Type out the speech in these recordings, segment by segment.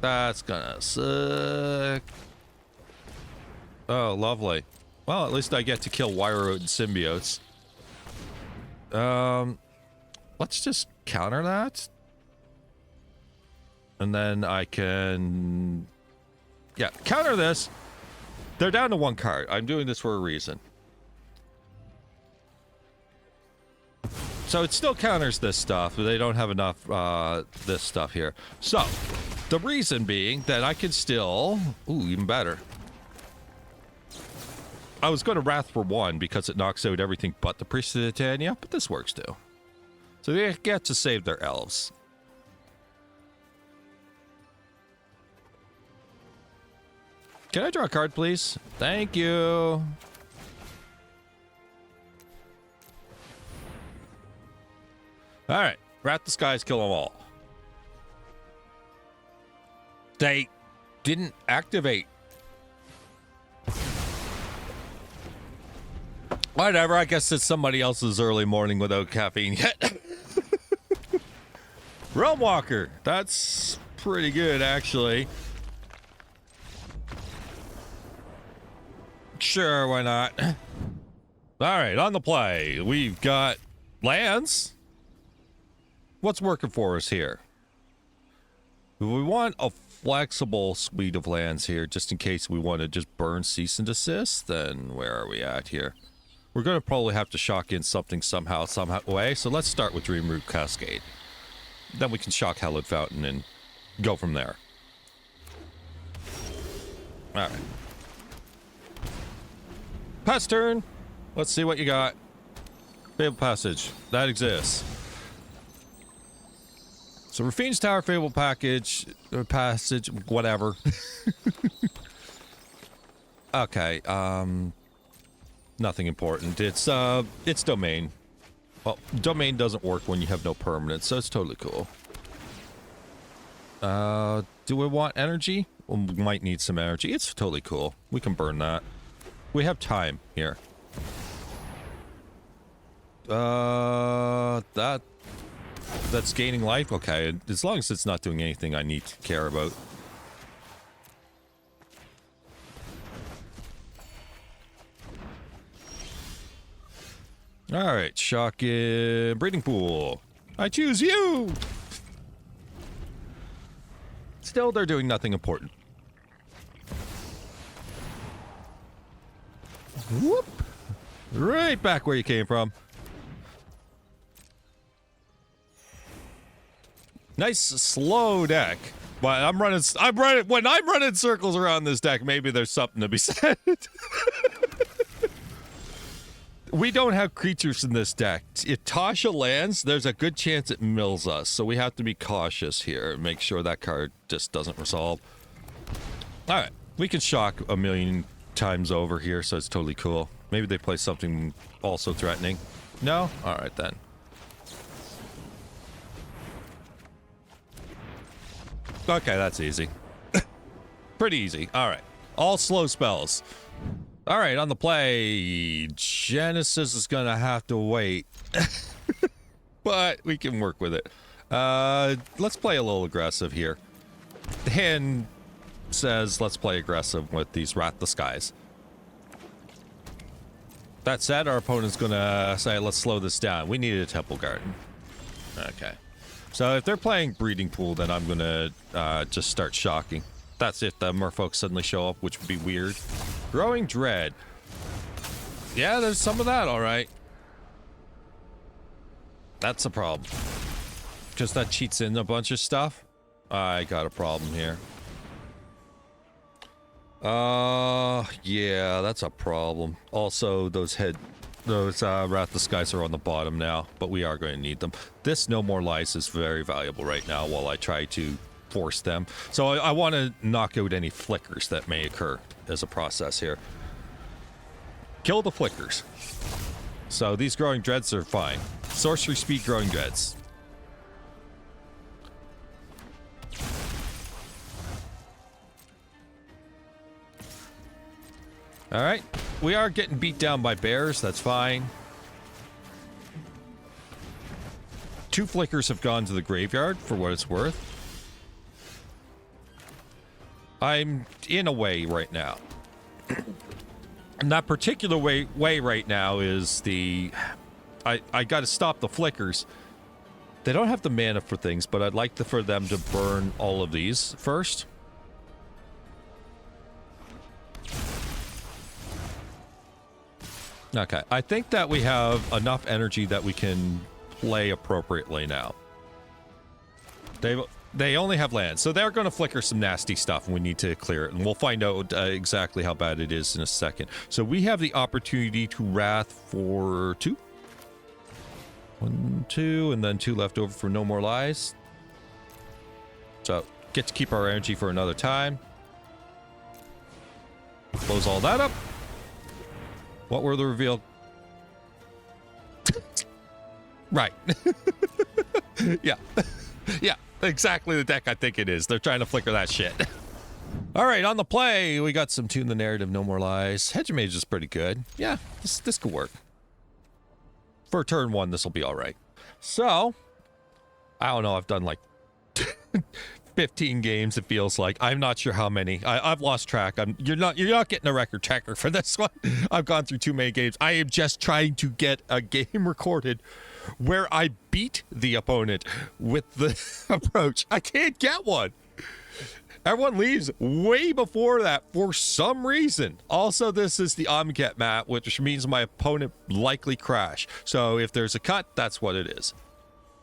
That's gonna suck. Oh, lovely. Well, at least I get to kill wire rodent symbiotes. Let's just counter that. And then I can... Yeah, counter this. They're down to one card. I'm doing this for a reason. So it still counters this stuff, but they don't have enough this stuff here. So, the reason being that I can still... Ooh, even better. I was going to Wrath for 1 because it knocks out everything but the Priest of Titania, but this works too. So they get to save their elves. Can I draw a card, please? Thank you. All right. Wrath the Skies, kill them all. They didn't activate. Whatever, I guess it's somebody else's early morning without caffeine yet. Realm Walker. That's pretty good, actually. Sure, why not? All right, on the play. We've got lands. What's working for us here? We want a flexible suite of lands here, just in case we want to just burn cease and desist. Then where are we at here? We're going to probably have to shock in something somehow, way. So let's start with Dreamroot Cascade. Then we can shock Hallowed Fountain and go from there. All right. Pass turn. Let's see what you got. Fable Passage. That exists. So Rafine's Tower, Fable Passage, whatever. Okay. Nothing important. It's domain. Well, domain doesn't work when you have no permanence, so it's totally cool. Do we want energy? Well, we might need some energy. It's totally cool. We can burn that. We have time here. That's gaining life? Okay, as long as it's not doing anything I need to care about. Alright, shocking breeding pool. I choose you! Still, they're doing nothing important. Whoop! Right back where you came from. Nice slow deck. But when I'm running circles around this deck, maybe there's something to be said. We don't have creatures in this deck. If Tasha lands, there's a good chance it mills us. So we have to be cautious here and make sure that card just doesn't resolve. Alright. We can shock a million times over here, so it's totally cool. Maybe they play something also threatening. No? Alright then. Okay, that's easy. Pretty easy. Alright. All slow spells. Alright, on the play. Genesis is gonna have to wait. But we can work with it. Let's play a little aggressive here. The hand says let's play aggressive with these Wrath the Skies. That said, our opponent's gonna say let's slow this down. We need a Temple Garden. Okay. So if they're playing Breeding Pool, then I'm gonna just start shocking. That's if the merfolk suddenly show up, which would be weird. Growing Dread. Yeah, there's some of that, alright. That's a problem. Because that cheats in a bunch of stuff. I got a problem here. Yeah, that's a problem. Also, those Wrath the Skies are on the bottom now, but we are going to need them. This No More Lies is very valuable right now while I try to force them. So I want to knock out any flickers that may occur as a process here. Kill the flickers. So these Growing Dreads are fine. Sorcery Speed Growing Dreads. Alright. We are getting beat down by bears. That's fine. 2 flickers have gone to the graveyard for what it's worth. I'm in a way right now. And that particular way right now is the... I got to stop the flickers. They don't have the mana for things, but I'd like for them to burn all of these first. Okay, I think that we have enough energy that we can play appropriately now. They only have land, so they're going to flicker some nasty stuff, and we need to clear it, and we'll find out exactly how bad it is in a second. So we have the opportunity to Wrath for 2. 1, 2, and then 2 left over for No More Lies. So get to keep our energy for another time. Close all that up. What were the reveal? Right. Yeah. Yeah, exactly the deck I think it is. They're trying to flicker that shit. All right, on the play, we got some Tune the Narrative, No More Lies. Hedge Maze is pretty good. Yeah, this could work. For turn 1, this will be all right. So, I don't know. I've done like 15 games. It feels like I'm not sure how many. I've lost track. You're not getting a record checker for this one. I've gone through too many games. I am just trying to get a game recorded where I beat the opponent with the approach. I can't get one. Everyone leaves way before that for some reason. Also, this is the Omget map, which means my opponent likely crash. So if there's a cut, that's what it is.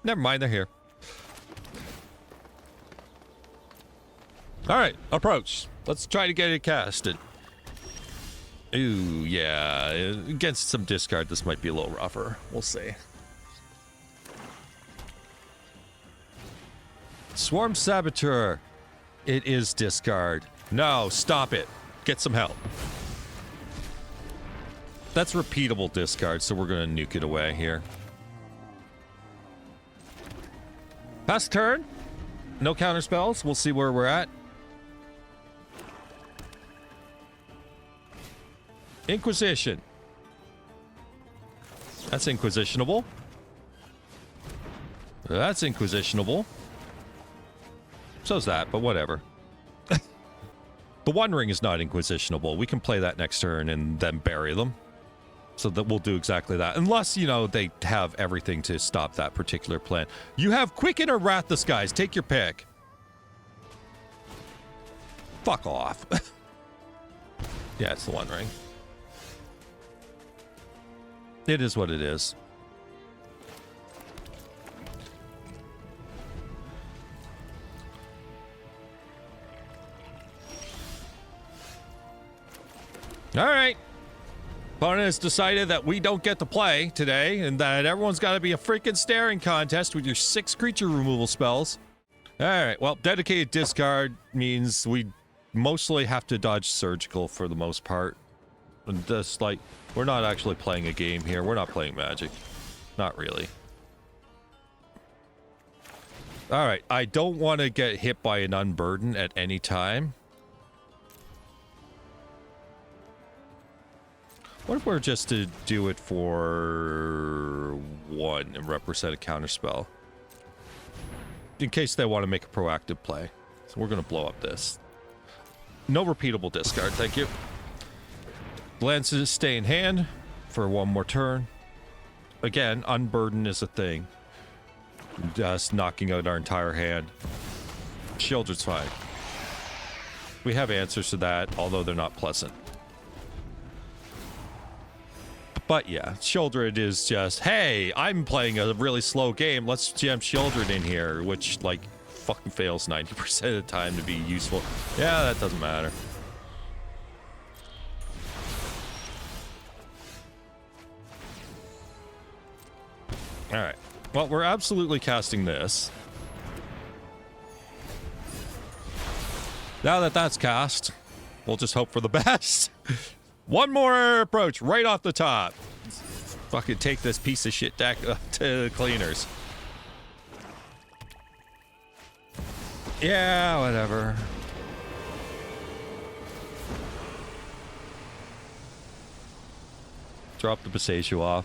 Never mind, they're here. All right, approach. Let's try to get it casted. Ooh, yeah. Against some discard, this might be a little rougher. We'll see. Swarm Saboteur. It is discard. No, stop it. Get some help. That's repeatable discard, so we're going to nuke it away here. Pass turn. No counter spells. We'll see where we're at. Inquisition. That's inquisitionable. That's inquisitionable. So's that, but whatever. The One Ring is not inquisitionable. We can play that next turn and then bury them. So that we'll do exactly that. Unless, you know, they have everything to stop that particular plan. You have Quicken or Wrath the Skies. Take your pick. Fuck off. Yeah, it's the One Ring. It is what it is. All right. Opponent has decided that we don't get to play today and that everyone's got to be a freaking staring contest with your 6 creature removal spells. All right. Well, dedicated discard means we mostly have to dodge surgical for the most part. And just like, we're not actually playing a game here. We're not playing Magic. Not really. All right. I don't want to get hit by an Unburden at any time. What if we're just to do it for 1 and represent a counterspell? In case they want to make a proactive play. So we're going to blow up this. No repeatable discard, thank you. Lances stay in hand for 1 more turn. Again, Unburden is a thing. Just knocking out our entire hand. Shieldred's fine. We have answers to that, although they're not pleasant. But yeah, Shieldred is just, hey, I'm playing a really slow game. Let's jam Shieldred in here, which, like, fucking fails 90% of the time to be useful. Yeah, that doesn't matter. All right. Well, we're absolutely casting this. Now that that's cast, we'll just hope for the best. 1 more approach right off the top. Fucking take this piece of shit deck to the cleaners. Yeah, whatever. Drop the Boseiju off.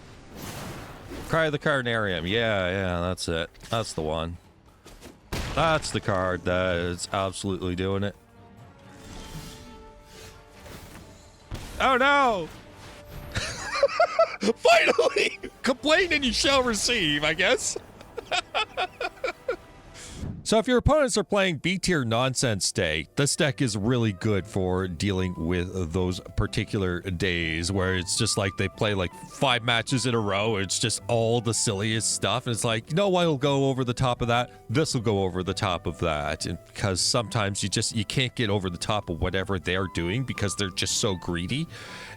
Cry of the Carnarium. Yeah, that's it. That's the one. That's the card that is absolutely doing it. Oh no! Finally! Complain and you shall receive, I guess. So if your opponents are playing B-tier nonsense day, this deck is really good for dealing with those particular days where it's just like they play like 5 matches in a row. It's just all the silliest stuff. And it's like, you know what will go over the top of that? This will go over the top of that. And because sometimes you can't get over the top of whatever they're doing because they're just so greedy.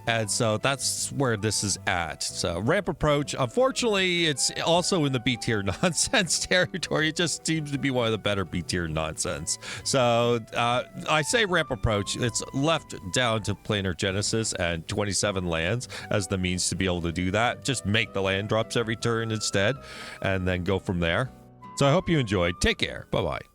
And so that's where this is at. So ramp approach, unfortunately, it's also in the B-tier nonsense territory. It just seems to be one of the better B-tier nonsense. So I say ramp approach. It's left down to Planar Genesis and 27 lands as the means to be able to do that. Just make the land drops every turn instead and then go from there. So I hope you enjoyed. Take care. Bye-bye.